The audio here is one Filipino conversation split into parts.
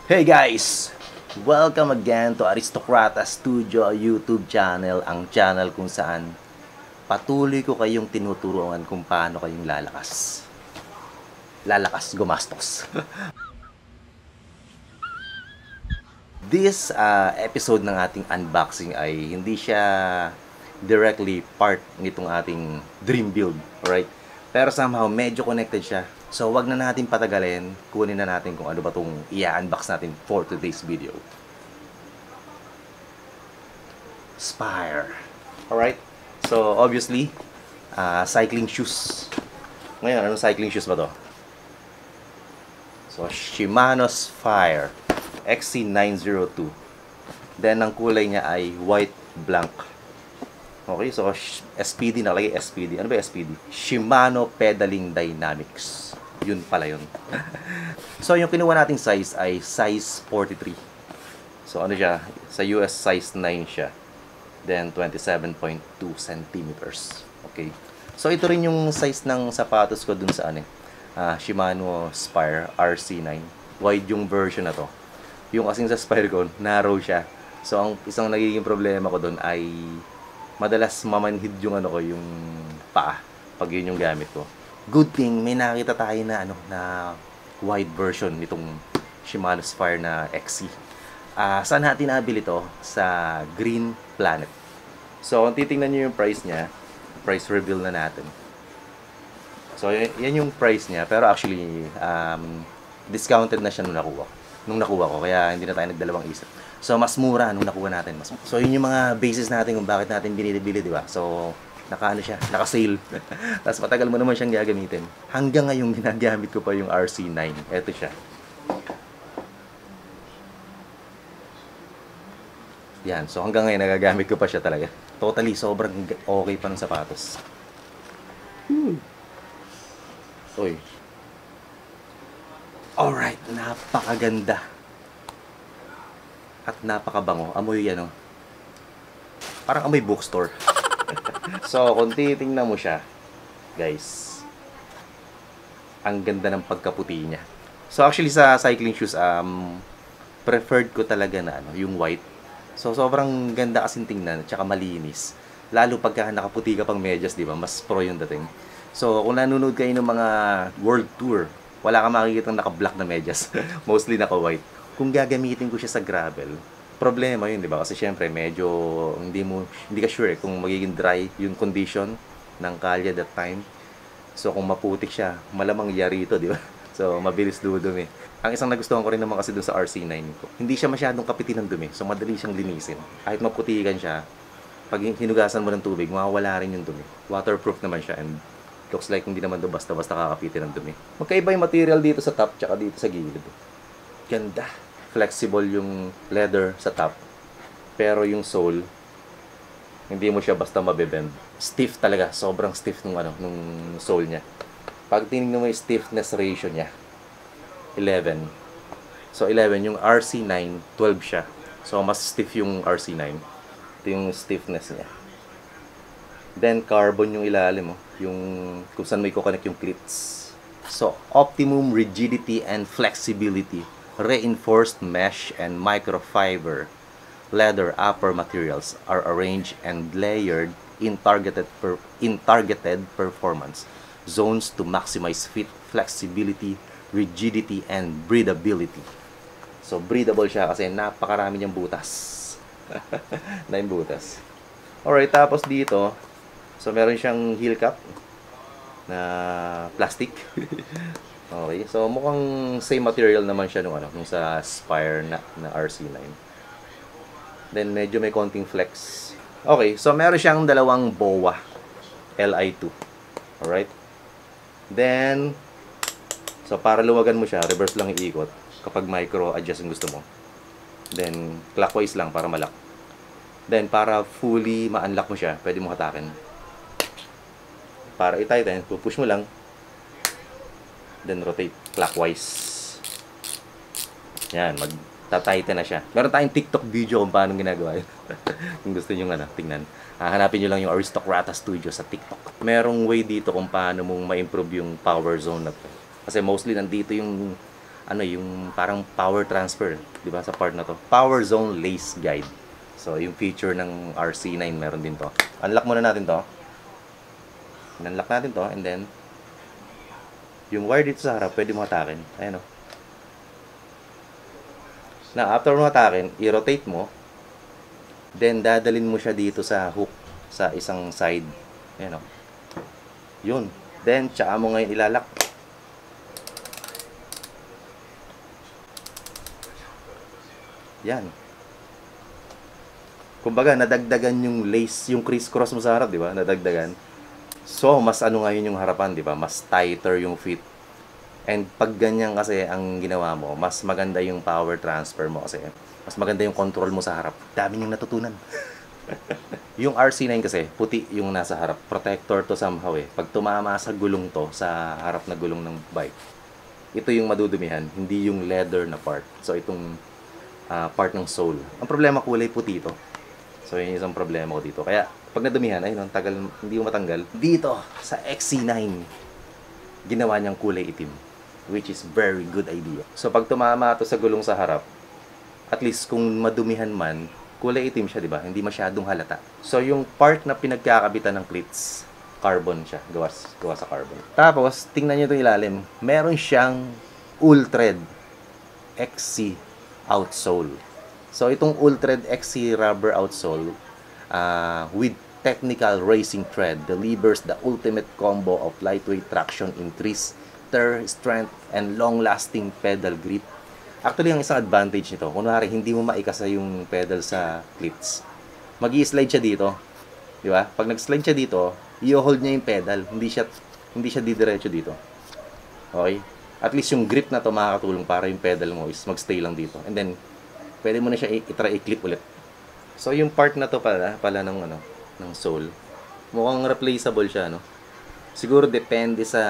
Hey guys! Welcome again to Aristocrata Studio YouTube channel, ang channel kung saan patuloy ko kayong tinuturuan kung paano kayong lalakas. Lalakas gumastos. This episode ng ating unboxing ay hindi siya directly part nitong ating dream build, alright? Pero somehow medyo connected siya. So wag na natin patagalin, kunin na natin kung ano ba itong i-unbox natin for today's video. Spire. Alright? So obviously, cycling shoes. Ngayon, anong cycling shoes ba to? So Shimano Spire XC902. Then ang kulay niya ay white blank. Okay, so SPD, nakalagay SPD. Ano ba SPD? Shimano Pedaling Dynamics. Yun pala yun. So yung kinuha nating size ay size 43. So ano siya? Sa US size 9 siya. Then 27.2 centimeters. Okay. So ito rin yung size ng sapatos ko dun sa Shimano Spire RC9. Wide yung version na to. Yung kasing sa Spire ko, narrow siya. So ang isang nagiging problema ko dun ay madalas mamanhid yung yung paa pag yun yung gamit ko. Good thing may nakita tayo na na wide version nitong Shimano Spire na XC. Saan natin nabili to? Sa Green Planet. So kung titingnan niyo yung price niya, price reveal na natin. So yan yung price niya, pero actually discounted na siya nung nakuha ko, kaya hindi na tayo nagdalawang isip. So mas mura nung nakuha natin. So yun yung mga basis natin kung bakit natin binili, di ba? So naka-sale. Tapos matagal mo naman siyang gagamitin. Hanggang ngayon ginagamit ko pa yung RC9. Ito siya. Yan. So hanggang ngayon nagagamit ko pa siya talaga. Totally sobrang okay pa ng sapatos. Uy. Alright, napakaganda. At napakabango. Amoy parang amoy bookstore. So, kung titingnan mo siya, guys, ang ganda ng pagkaputi niya. So, actually sa cycling shoes, preferred ko talaga na yung white. So, sobrang ganda kasing tingnan, at saka malinis. Lalo pagka nakaputi ka pang medyas, di ba? Mas pro yung dating. So, kung nanonood kayo ng mga world tour, wala kang makikita naka-black na medyas. Mostly naka-white. Kung gagamitin ko siya sa gravel, problema yun, di ba? Kasi syempre, medyo hindi ka sure kung magiging dry yung condition ng kalye that time. So, kung maputik siya, malamang yari ito, di ba? So, mabilis dudumi. Ang isang nagustuhan ko rin naman kasi dun sa RC9 ko, hindi siya masyadong kapitin ng dumi. So, madali siyang linisin. Kahit maputikan siya, pag hinugasan mo ng tubig, mawawala rin yung dumi. Waterproof naman siya and looks like hindi naman doon basta-basta kakapitin ng dumi. Magkaiba yung material dito sa top tsaka dito sa gilid. Ganda. Flexible yung leather sa top. Pero yung sole, hindi mo siya basta mabebend. Stiff talaga. Sobrang stiff nung sole niya. Pag tinignan mo yung stiffness ratio niya, 11. So 11, yung RC9, 12 siya. So mas stiff yung RC9. Ito yung stiffness niya. Then carbon yung ilalim mo, yung kung saan mo i-connect yung clips. So optimum rigidity and flexibility, reinforced mesh and microfiber leather upper materials are arranged and layered in targeted performance zones to maximize fit, flexibility, rigidity, and breathability. So breathable siya kasi napakarami niyang butas. 9 butas. Alright, tapos dito, so meron siyang heel cap na plastic. Okay, so mukhang same material naman siya nung sa Spire na RC9. Then medyo may konting flex. Okay, so meron siyang dalawang BOA Li2. Alright. Then so para luwagan mo siya, reverse lang iikot kapag micro adjust ang gusto mo. Then clockwise lang para malak. Then para fully ma-unlock mo siya, pwede mo hatakin. Para i-tighten, push mo lang. Then rotate clockwise. Yan, magta-tighten na siya. Meron tayong TikTok video kung paano ginagawa yun. Kung gusto nyo tingnan. Hanapin nyo lang yung Aristocrata Studio sa TikTok. Merong way dito kung paano mong ma-improve yung power zone na to. Kasi mostly nandito yung ano yung parang power transfer, di ba, sa part na to. Power zone lace guide. So, yung feature ng RC9 meron din to. Unlock muna natin to. Unlock natin to and then yung wire dito sa harap pwede mo hatakin. Ayan o. Na after mo hatakin, i-rotate mo. Then dadalin mo siya dito sa hook sa isang side. Ayan o. Yun. Then tsaka mo ngayon ilalak. Yan. Kumbaga, nadagdagan yung lace, yung criss-cross mo sa harap, di ba? Nadagdagan. So, mas ano ngayon yung harapan, di ba? Mas tighter yung fit. And pag ganyan kasi ang ginawa mo, mas maganda yung power transfer mo kasi. Mas maganda yung control mo sa harap. Dami niyong natutunan. Yung RC9 kasi, puti yung nasa harap. Protector to somehow eh. Pag tumama sa gulong to, sa harap na gulong ng bike, ito yung madudumihan, hindi yung leather na part. So, itong part ng sole. Ang problema, kulay puti ito. So, yun yung isang problema ko dito. Kaya, pag nadumihan, ayun, ang tagal, hindi mo matanggal. Dito, sa XC9, ginawa niyang kulay itim. Which is very good idea. So, pag tumama ito sa gulong sa harap, at least kung madumihan man, kulay itim siya, di ba? Hindi masyadong halata. So, yung part na pinagkakabitan ng cleats, carbon siya. Gawa sa carbon. Tapos, tingnan nyo itong ilalim. Meron siyang Ultred XC outsole. So, itong Ultred XC rubber outsole with technical racing tread delivers the ultimate combo of lightweight traction increase, tear, strength, and long-lasting pedal grip. Actually, ang isang advantage nito, kunwari, hindi mo maikasa yung pedal sa cleats. Mag-i-slide siya dito. Di ba? Pag nag-slide siya dito, i-hold niya yung pedal. Hindi siya didiretso dito. Okay? At least yung grip na to makakatulong para yung pedal mo is mag-stay lang dito. And then, pwede mo na siya i-try i-clip ulit. So, yung part na to pala ng sole, mukhang replaceable siya, no? Siguro depende sa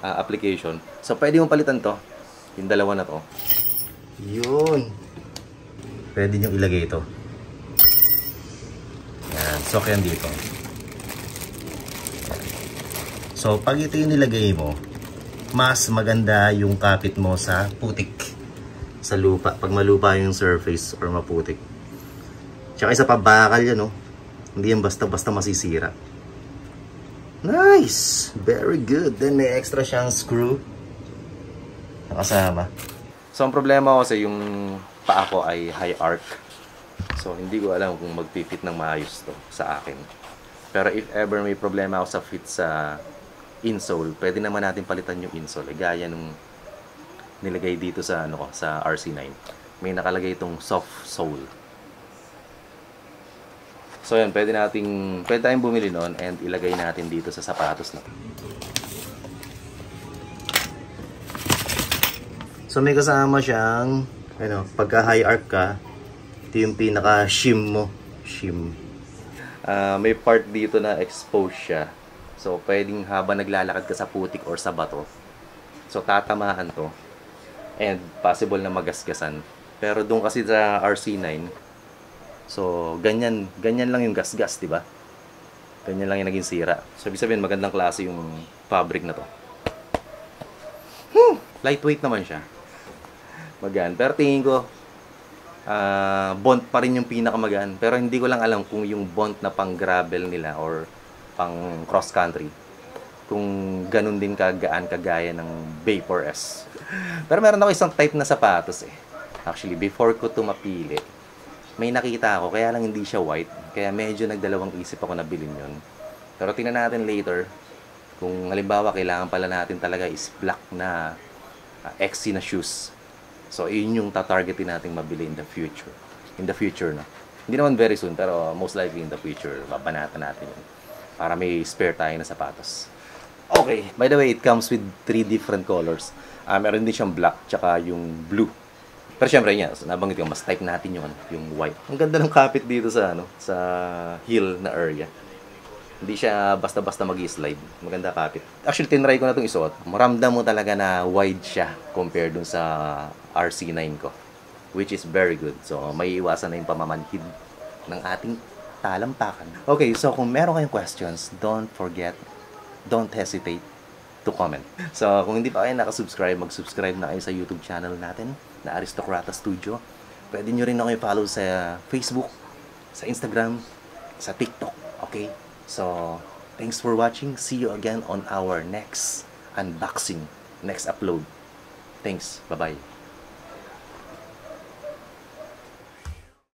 application. So, pwede mong palitan to. Yung dalawa na to. Yun. Pwede nyo ilagay ito. Yan. So, yan dito. So, pag ito yung nilagay mo, mas maganda yung kapit mo sa putik. Sa lupa. Pag malupa yung surface or maputik. Tsaka isa pa, bakal yan, no? Hindi yan basta-basta masisira. Nice! Very good. Then may extra siyang screw nakasama. So, ang problema ko kasi yung paa ko ay high arc. So, hindi ko alam kung mag-fit ng maayos to sa akin. Pero if ever may problema ako sa fit sa insole, pwede naman natin palitan yung insole. Gaya nung nilagay dito sa, sa RC9. May nakalagay itong soft sole. So, yan. Pwede tayong bumili nun and ilagay natin dito sa sapatos na. So, may kasama siyang, pagka high arc ka, ito yung pinaka-shim mo. Shim. May part dito na exposed siya. So, pwedeng habang naglalakad ka sa putik or sa bato, so, tatamaan to. And possible na magasgasan. Pero doon kasi sa RC9, so, ganyan lang yung gasgas, di ba? Ganyan lang yung naging sira. So, ibig sabihin, magandang klase yung fabric na to. Lightweight naman siya. Magaan. Pero tingin ko, bond pa rin yung pinakamagaan. Pero hindi ko lang alam kung yung bond na pang gravel nila or pang cross country, kung ganun din kagaan kagaya ng Vapor S. Pero meron ako isang type na sapatos eh. Actually, before ko ito mapili, may nakita ako, kaya lang hindi siya white. Kaya medyo nagdalawang isip ako na bilhin yun. Pero tingnan natin later, kung halimbawa kailangan pala natin talaga is black na XC na shoes. So, yun yung tatargetin natin mabili in the future. In the future na. Hindi naman very soon, pero most likely in the future, babanatan natin yun. Para may spare tayo na sapatos. Okay, by the way, it comes with 3 different colors. Meron din siyang black, tsaka yung blue. Pero syempre niya, nabanggit ko, mas type natin yung white. Ang ganda ng kapit dito sa sa heel na area. Hindi siya basta-basta mag-slide. Maganda kapit. Actually, tinry ko na itong isuot. Maramdam mo talaga na wide siya compared dun sa RC9 ko. Which is very good. So, may iwasan na yung pamamanhid ng ating talampakan. Okay, so kung meron kayong questions, don't hesitate to comment. So, kung hindi pa kayo nakasubscribe, mag-subscribe na kayo sa YouTube channel natin na Aristocrata Studio. Pwede nyo rin ako i-follow sa Facebook, sa Instagram, sa TikTok. Okay? So, thanks for watching. See you again on our next unboxing, next upload. Thanks. Bye-bye.